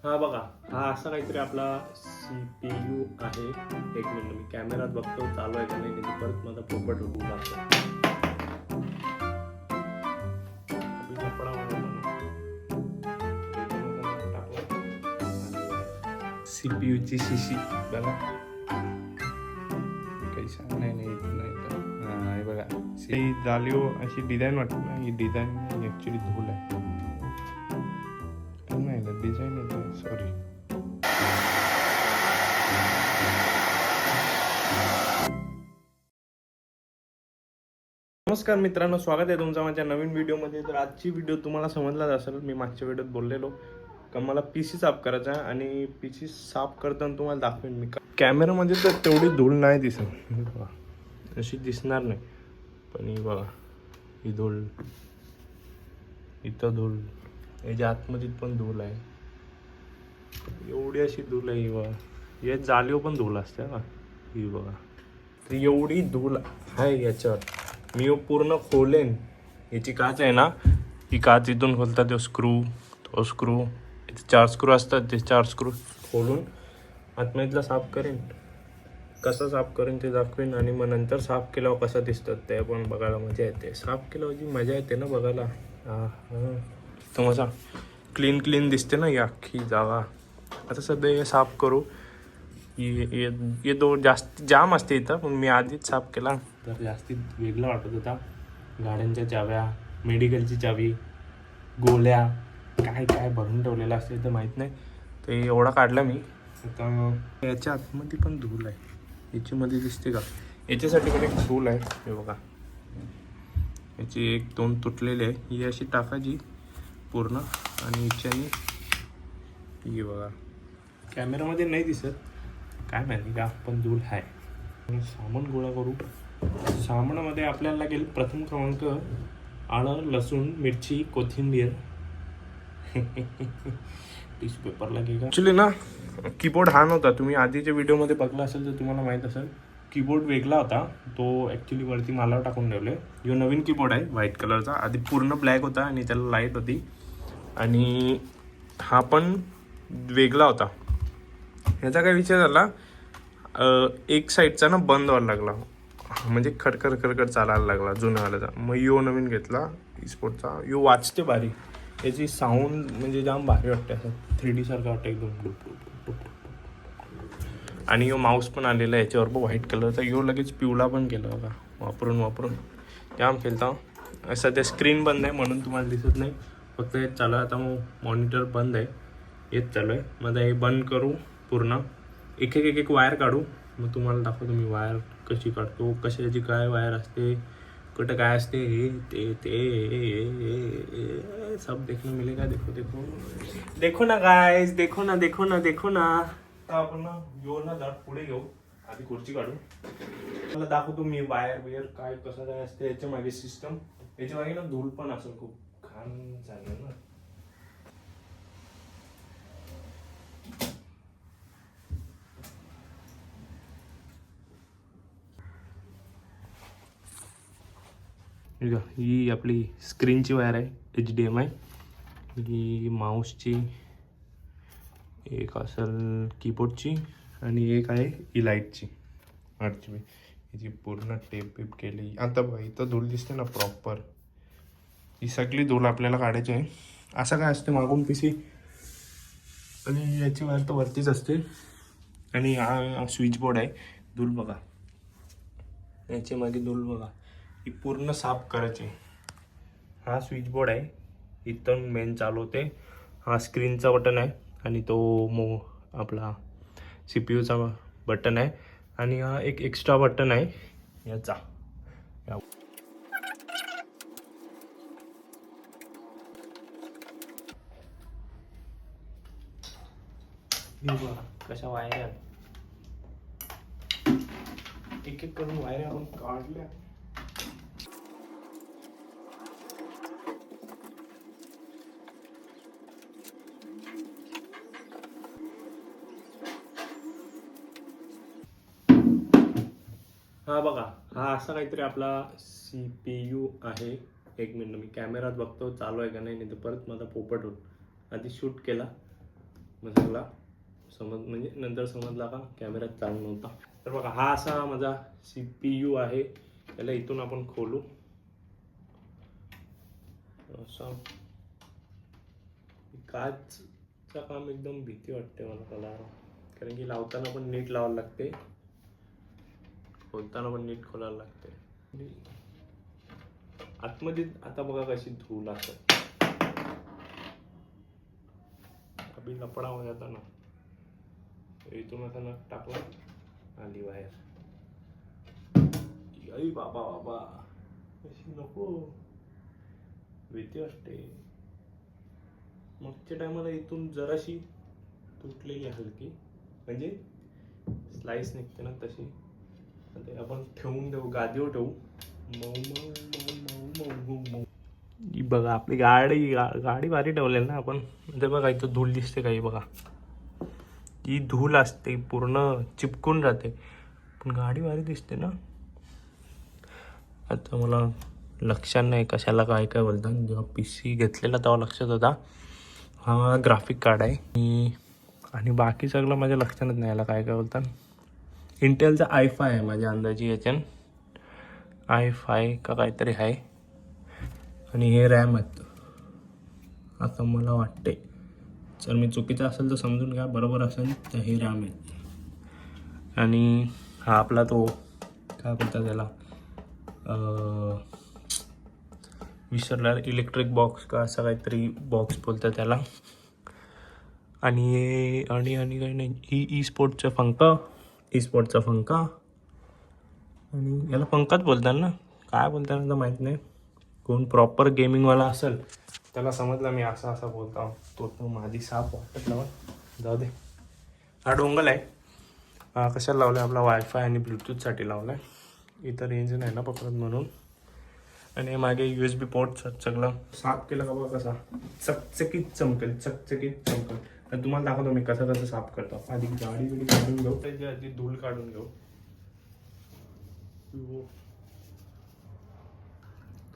हा बघा, हा असा काहीतरी आपला CPU आहे. एक मिनिट, मी कॅमेरात बघतो चालू आहे का नाही, नाही परत माझा पोपट उडून जातो. अभी कपडा CPU ची शिशी बघा, काही सांग नाही तर हे बघा, ही जालिओ अशी डिझाईन वाटते ना, ही डिझाईन ॲक्च्युली धूल आहे. नाही ना, डिझाईन आहे, सॉरी. नमस्कार मित्रांनो, स्वागत आहे तुमचं माझ्या नवीन व्हिडिओमध्ये. तर आजची व्हिडिओ तुम्हाला समजलाच असेल, मी मागच्या व्हिडिओत बोललेलो का मला PC साफ करायचा आहे आणि PC साफ करताना तुम्हाला दाखवेन मी. कॅमेरामध्ये तर तेवढी धूळ नाही दिसत, बघा अशी दिसणार नाही, पण ही बघा, ही धूळ, इथं धूळ, याच्या आतमध्ये पण धूळ आहे, एवढी अशी धूळ आहे. ही बघा, या जालीवर पण धूळ असते ना, ही बघा. तर एवढी धूळ आहे याच्यावर. मी पूर्ण खोलेन. याची काच आहे ना, ही काच इथून खोलतात, तो स्क्रू, इथे 4 स्क्रू असतात, ते 4 स्क्रू खोलून आतमधला साफ करेन. कसं साफ करेन ते दाखवेन, आणि मग नंतर साफ केल्यावर कसं दिसतात ते पण बघायला मजा येते. साफ केल्यावर जी मजा येते ना बघायला, तर मजा क्लीन दिसते ना ही अख्खी जागा. आता सध्या हे साफ करू. ये दोन जास्त जाम असते इथं, पण मी आधीच साफ केला तर जास्ती वेगळा वाटत होता. गाड्यांच्या चाव्या, मेडिकलची चावी, गोळ्या, काय काय भरून ठेवलेलं असते तर माहीत नाही. तर एवढा काढला मी. आता याच्या आतमध्ये पण धूल आहे, याच्यामध्ये दिसते का, याच्यासाठी पण एक धूल आहे. हे बघा, याची 1-2 तुटलेली आहे, ही अशी टाकायची पूर्ण, आणि याच्याने ही बघा, कॅमेरामध्ये नाही दिसत काय माहिती का, पण धूळ आहे. सामान गोळा करू. सामानामध्ये आपल्याला लागेल प्रथम क्रमांक आलं, लसूण, मिरची, कोथिंबीर. टिश्यू पेपर लागेल. ॲक्च्युली ना, कीबोर्ड हा नव्हता. तुम्ही आधीच्या व्हिडिओमध्ये बघला असेल तर तुम्हाला माहीत असेल, कीबोर्ड वेगळा होता, तो ॲक्च्युली वरती मालावर टाकून ठेवले. यो नवीन कीबोर्ड आहे व्हाईट कलरचा. आधी पूर्ण ब्लॅक होता आणि त्याला लाईट होती, आणि हा पण वेगळा होता. ह्याचा काय विषय झाला, एक साईडचा ना बंद व्हायला लागला, म्हणजे खडखड चालायला लागला जुन्यावाल्याचा. मग यो नवीन घेतला स्पोर्टचा. यो वाजते भारी, याची साऊंड म्हणजे जाम भारी वाटते, असं 3D सारखं वाटतं एकदम. आणि यो माऊस पण आलेला आहे याच्यावर व्हाईट कलरचा. यो लगेच पिवळा पण केला बघा, वापरून जाम खेळता. सध्या स्क्रीन बंद आहे म्हणून तुम्हाला दिसत नाही, फक्त हेच चालू आहे. आता मग मॉनिटर बंद आहे, हेच चालू आहे. मग हे बंद करू पूर्ण, एक वायर काढू, मग तुम्हाला दाखवतो मी वायर कशी काढतो, कशाची काय वायर असते, कुठं काय असते, हे ते सब देखने मिलेगा. देखो ना गाइस, देखो ना. आपण ना घेऊ ना, दाट पुढे घेऊ, आधी खुर्ची काढू, मला दाखवतो मी वायर काय कसं काय असते याच्या मागे सिस्टम. याच्या मागे ना धूळ पण असेल, खूप घाण झालं ना. ही आपली स्क्रीनची वायर आहे, HDMI. ही माऊसची, एक असेल कीबोर्डची, आणि एक आहे ही लाईटची 8GB. याची पूर्ण टेप केली. आता बघा, इथं धूळ दिसते ना प्रॉपर, ही सगळी धूळ आपल्याला काढायची आहे. असं काय असते मागून PC, आणि याची वायर तर वरतीच असते. आणि हा स्विच बोर्ड आहे, धूळ बघा, याच्या मागे धूळ बघा, ही पूर्ण साफ करायची. हा स्विच बोर्ड आहे, इथून मेन चालू होते. हा स्क्रीनचा बटन आहे, आणि तो आपला CPUचा बटन आहे, आणि हा एक एक्स्ट्रा बटन आहे याचा. कशा वायऱ्या एक करून वायऱ्या आपण काढल्या. हा बघा, हा असा काहीतरी आपला CPU आहे. एक मिनिट, मी कॅमेरात बघतो चालू आहे का नाही, नाही तर परत माझा पोपट होत. आधी शूट केला, मग सगळा म्हणजे नंतर समजला का कॅमेरा चालू नव्हता. तर बघा हा असा माझा CPU आहे. त्याला इथून आपण खोलू. असं काचचं काम एकदम भीती वाटते मला त्याला, कारण की लावताना पण नीट लावायला लागते, खोलताना पण नीट खोलायला लागते. आतमध्ये आता बघा कशी धूल असत, अभि लपडा हो जाता ना. इथून आता नख टाकला, आली बाहेर. आई बाबा बाबा, अशी नको, भीती वाटते. मागच्या टायमाला इथून जराशी तुटलेली हलकी, म्हणजे स्लाइस निघते ना तशी. ते आपण ठेवून देऊ, गादीवर ठेवू. मऊ मऊ मऊ मऊ मऊ मऊ. बघा आपली गाडी भारी ठेवलेली ना आपण. ते बघा इथं धूल दिसते काही, बघा ती धूल असते पूर्ण चिपकून राहते, पण गाडी भारी दिसते ना. आता मला लक्षात नाही कशाला काय काय बोलतात. जेव्हा PC घेतलेला तेव्हा लक्षात होता हा ग्राफिक कार्ड आहे. आणि बाकी सगळं माझ्या लक्षातच नाही याला काय काय बोलतात. इंटेलचा i5 आहे माझ्या अंदाजी, याच्यान i5 का काहीतरी आहे. आणि हे रॅम आहेत आता मला वाटते. जर मी चुकीचं असेल तर समजून घ्या, बरोबर असेल तर हे रॅम आहे. आणि हा आपला तो काय बोलतात त्याला, विसरला, इलेक्ट्रिक बॉक्स का असं काहीतरी बॉक्स बोलतात त्याला. आणि आणि आणि काही नाही, ई स्पोर्टचा पंखा. आणि याला पंखाच बोलतात ना, काय बोलतात ना माहीत नाही. कोण प्रॉपर गेमिंगवाला असेल त्याला समजला मी असा असा बोलता. तो माझी साप वाटत लावा, जाऊ दे. हा डोंगल आहे. कशाला लावला आहे, आपला वायफाय आणि ब्लूटूथसाठी लावला आहे. इथं रेंज नाही ना पकडत म्हणून. आणि मागे USB पोर्ट सगळं साफ केलं का बघा, कसा चकचकीत चमकेल. तर तुम्हाला दाखवतो मी कसं साफ करतो. आधी गाडी काढून घेऊ, त्याची आधी धूळ काढून घेऊ.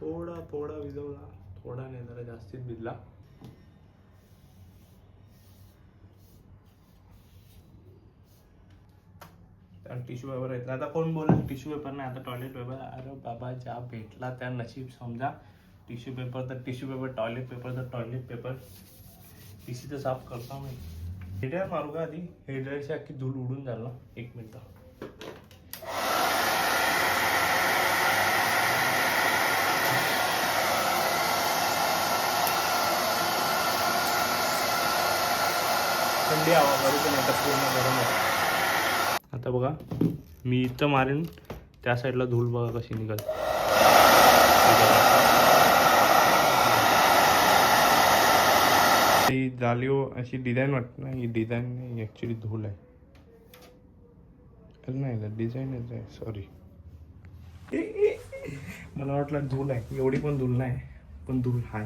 थोडा विजवला, थोडा नाही जरा जास्तीत भिजला. टिश्यू पेपर घेतला. आता कोण बोलेल टिश्यू पेपर नाही, आता टॉयलेट पेपर. अरे बाबा, ज्या भेटला त्या नशीब समजा. टिश्यू पेपर तर टिश्यू पेपर, टॉयलेट पेपर तर टॉयलेट पेपर. PC तर साफ करता मी. हेडर मारू का आधी, हेडरची अख्खी धूळ उडून जाईल ना. 1 मिनिट. थंडी हवा मारू पण आता पूर्ण गरम आहे. आता बघा मी इथं मारेन, त्या साईडला धूळ बघा कशी निघाल. ही जालीव अशी डिझाईन वाटते ना, ही डिझाईन नाही ॲक्च्युली धूळ आहे. नाही डिझाईनच आहे, सॉरी. मला वाटलं धूळ आहे. एवढी पण धूळ नाही, पण धूळ आहे,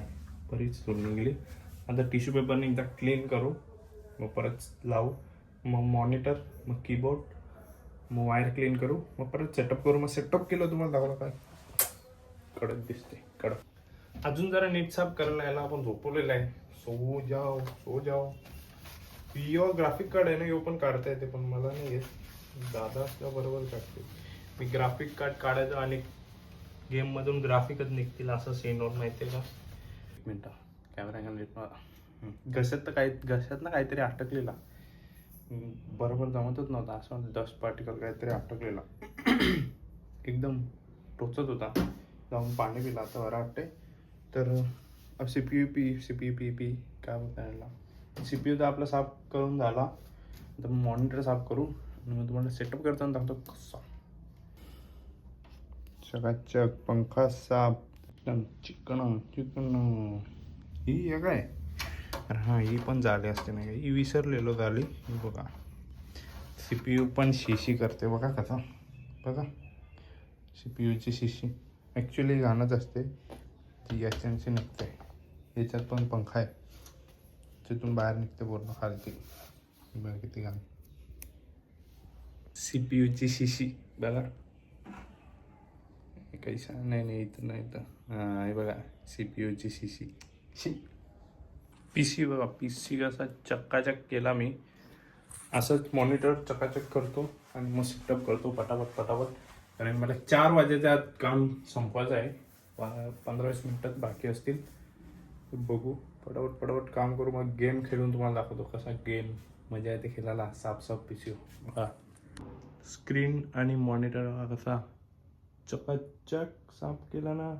बरीच धूळ निघली. आता टिश्यू पेपरने एकदा क्लीन करू, मग परत लावू. मग मॉनिटर, मग कीबोर्ड, मग वायर क्लीन करू, मग परत सेटअप करू. मग सेटअप केलं तुम्हाला दाखवलं काय कडक दिसते, कडक. अजून जरा नीट साफ करायला यायला आपण झोपवलेलं आहे. सो जाओ. यो ग्राफिक कार्ड आहे ना, यो पण काढता येते, पण मला नाही येत. दादा असल्या बरोबर काढते मी. ग्राफिक कार्ड काढायचं आणि गेममधून ग्राफिकच निघतील असं सीन होत, माहिती आहे का. 1 मिनिट, कॅमेरा नीट. घशात ना काहीतरी अटकलेला, बरोबर जमतच नव्हता. असं डस्ट पार्टिकल काहीतरी अटकलेला, एकदम टोचत होता. जाऊन पाणी पिला आता बरं वाटते. तर CPU काय बोलता यायला, CPU तर आपला साफ करून झाला. तर मॉनिटर साफ करू आणि मग तुम्हाला सेटअप करताना दाखवतो कसा. चकाचक पंखा साफ, एकदम चिकन. ही काय, अरे हां, ही पण झाली असते नाही का, ही विसरलेलो झाली. ही बघा CPU पण शिशी करते बघा कसा. बघा CPUची शिशी ॲक्च्युली घाणच असते ती, याच्याशी निघते. याच्यात पण पंखा आहे, तिथून बाहेर निघते पूर्ण खालती. बघा किती घाण. CPUची शिशी बघा, काही नाही इथं नाही तर. हां हे बघा CPUची शिशी. PC बघा, PC कसा चक्काचक केला मी. असंच मॉनिटर चकाचक करतो आणि मग सेटअप करतो पटापट पटापट. कारण मला 4 वाजेच्या आत काम संपवायचं आहे. 15-20 मिनिटात बाकी असतील. बघू, पटापट पटापट काम करू, मग गेम खेळून तुम्हाला दाखवतो कसा गेम मजा येते खेळायला. साफ PC बघा, स्क्रीन आणि मॉनिटर कसा चकाचक साफ केला ना.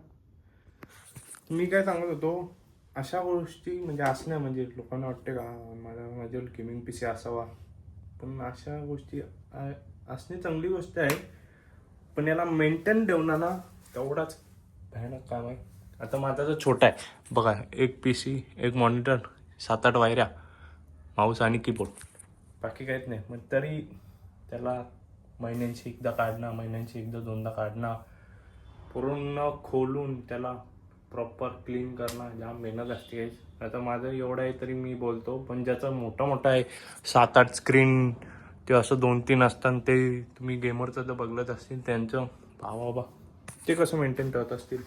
मी काय सांगत होतो, अशा गोष्टी म्हणजे असण्या म्हणजे लोकांना वाटते का माझ्यावर गेमिंग PC असावा, पण अशा गोष्टी असणे चांगली गोष्ट आहे, पण याला मेंटेन ठेवणं ना तेवढाच भयानक काम आहे. आता माझा जो छोटा आहे बघा, एक PC, एक मॉनिटर, 7-8 वायऱ्या, माऊस आणि कीबोर्ड, बाकी काहीच नाही. मग तरी त्याला महिन्यांची एकदा काढणं, महिन्यांची एकदा दोनदा काढणं, पूर्ण खोलून त्याला प्रॉपर क्लीन करणं जाम मेहनत असते. आता माझं एवढं आहे तरी मी बोलतो, पण ज्याचं मोठा मोठा आहे 7-8 स्क्रीन, ते असं 2-3 असतात, ते तुम्ही गेमरचं जर बघत असतील त्यांचं बाबा ते कसं मेंटेन ठेवत असतील,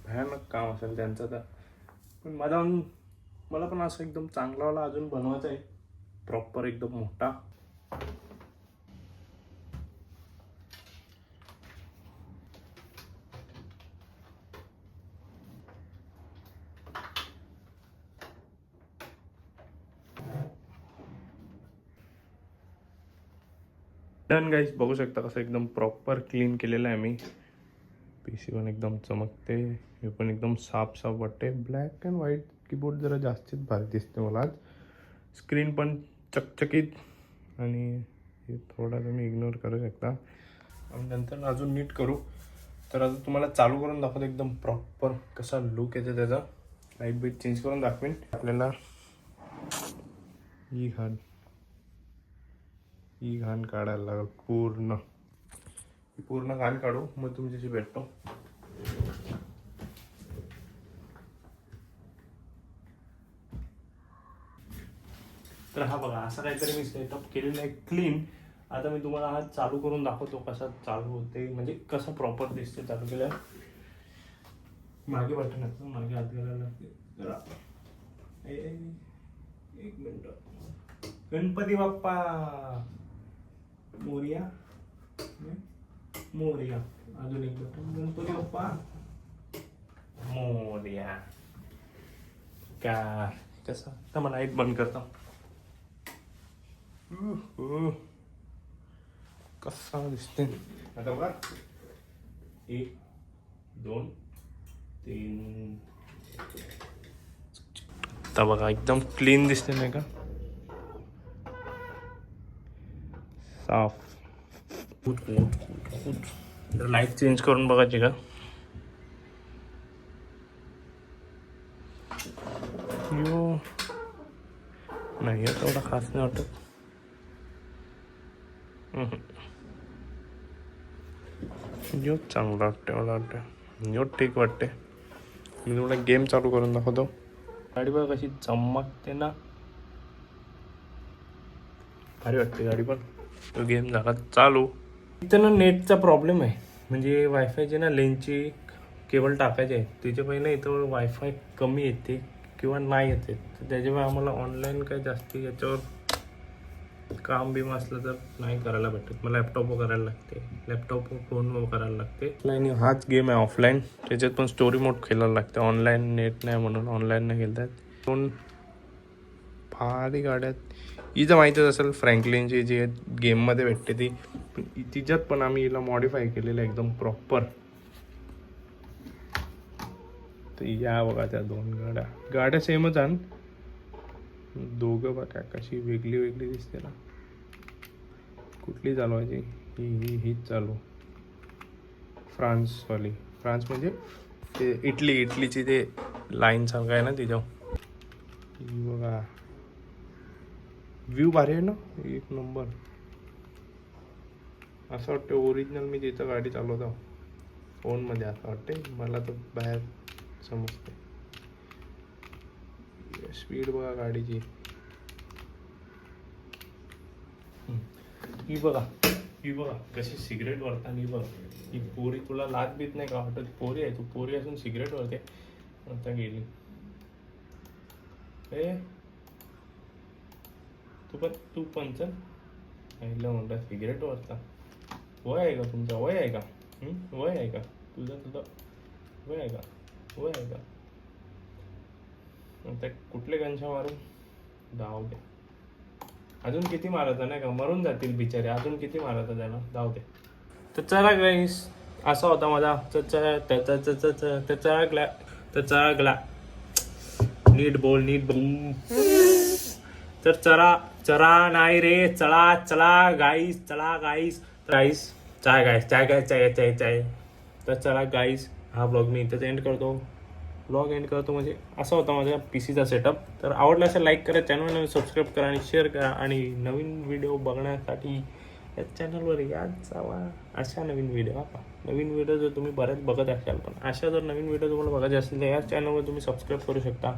भयानक काम असेल त्यांचं. तर पण मला पण असं एकदम चांगलावाला अजून बनवायचं आहे, प्रॉपर एकदम मोठा. डन गाईज, बघू शकता कसं एकदम प्रॉपर क्लीन केलेलं आहे मी. PC पण एकदम चमकते, हे पण एकदम साफ वाटते. ब्लॅक अँड व्हाईट कीबोर्ड जरा जास्तीच भारी दिसते मला आज. स्क्रीन पण चकचकीत, आणि हे थोडा तुम्ही इग्नोर करू शकता. आणि नंतर अजून नीट करू. तर आता तुम्हाला चालू करून दाखवतो एकदम प्रॉपर कसा लुक येते त्याचा. लाईट बीट चेंज करून दाखवेन. आपल्याला ही घाण काढायला लागेल पूर्ण घाण काढू, मग तुमच्याशी भेटतो. तर हा बघा, असं काहीतरी मी सेटअप केलेलं आहे क्लीन. आता मी तुम्हाला हा चालू करून दाखवतो कसा चालू होते, म्हणजे कसं प्रॉपर दिसते चालू केल्यावर. मागे बटन असतं, मागे हात घालायला लागते जरा. एक मिनिट. गणपती बाप्पा मोरया, मोरया. अजून एक बटन, गणपती बाप्पा मोरया. का कसं तर मला एक बंद करतो. कसा दिसते आता बघा, 1 2 3. आता बघा एकदम क्लीन दिसते नाही का, साफ. लाईट चेंज करून बघायची का. यो नाही तेवढा खास नाही वाटत. यो चांगला वाटते, मला वाटतं यो ठीक वाटते. मी तुम्हाला गेम चालू करून दाखवतो. गाडी बघा कशी चमकते ना, भारी वाटते गाडी पण. तो गेम झाला चालू. इथं ना नेटचा प्रॉब्लेम आहे, म्हणजे वायफायची ना लेनची केबल टाकायची आहे. त्याच्या पहिलं इथं वायफाय कमी येते किंवा नाही येते, तर त्याच्यामुळे आम्हाला ऑनलाईन काय जास्ती याच्यावर काम बिम असलं तर नाही करायला भेटत. मला लॅपटॉपवर करायला लागते, लॅपटॉपवर फोनवर करायला लागते. ऑफलाईन हाच गेम आहे ऑफलाईन, त्याच्यात पण स्टोरी मोड खेळायला लागते. ऑनलाईन नेट नाही म्हणून ऑनलाईन नाही खेळतात. दोन भारी गाड्यात हिचं माहीतच असेल, फ्रँकलिनची जी गेममध्ये भेटते ती, तिच्यात पण आम्ही हिला मॉडिफाय केलेलं एकदम प्रॉपर. तर या बघा त्या 2 गाड्या सेमच आण, दोघं बघा कशी वेगळी वेगळी दिसते ना. कुठली चालवायची, हीच चालू. फ्रान्सवाली, फ्रान्स म्हणजे ते इटलीची ते लाईन सारखं आहे ना तिच्यावर. बघा व्ह्यू भारी आहे ना, एक नंबर. असं वाटतं ओरिजिनल मी तिथं गाडी चालवतो फोनमध्ये, असं वाटते मला तर बाहेर समजते. स्पीड बघा गाडीची. ही बघा कशी सिगरेट वरताना. ही बघा, ही पोरी तुला लाज बीत नाही का वाटत. पोरी आहे, तू पोरी असून सिगरेट वरते. आता गेली ए तू पण चल. आईला म्हणता सिगरेट वाजता. वय आहे का तुमचं? वय आहे का? वय आहे का तुझं वय आहे का? वय आहे का? त्या कुठले गंशा मारून जाऊ दे. अजून किती मारायचं नाही का? मरून जातील बिचारे. अजून किती मारायचं त्याला? जाऊ दे. तर चला गाईस, असा होता माझा चळगला. नीट बोल. तर चरा नाही रे, चला गाईस. चाय. तर चला गाईस, हा ब्लॉग मी इथेच एंड करतो. म्हणजे असा होता माझ्या पीसीचा सेटअप. तर आवडला असेल लाईक करा, चॅनलला सबस्क्राईब करा आणि शेअर करा. आणि नवीन व्हिडिओ बघण्यासाठी या चॅनलवर याच जावा. अशा नवीन व्हिडिओ जर तुम्ही बऱ्याच बघत असाल, पण अशा जर नवीन व्हिडिओ तुम्हाला बघायचे असतील तर या चॅनलवर तुम्ही सबस्क्राईब करू शकता,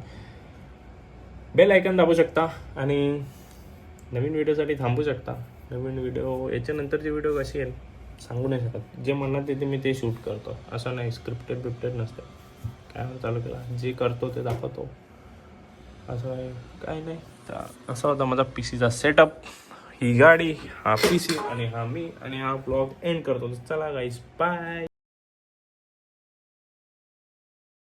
बेल आयकॉन दाबू शकता आणि नवीन व्हिडिओसाठी थांबू शकता. नवीन व्हिडिओ याच्यानंतरची व्हिडिओ कशी येईल सांगू नाही शकत. जे म्हणणार ते मी ते शूट करतो. असं नाही स्क्रिप्टेड नसतं. काय चालू केला, जे करतो ते दाखवतो. असं आहे काय नाही. तर असा होता माझा पीसीचा सेटअप. ही गाडी, हा पीसी आणि हा मी, आणि हा ब्लॉग एंड करतो. चला गाईस, बाय.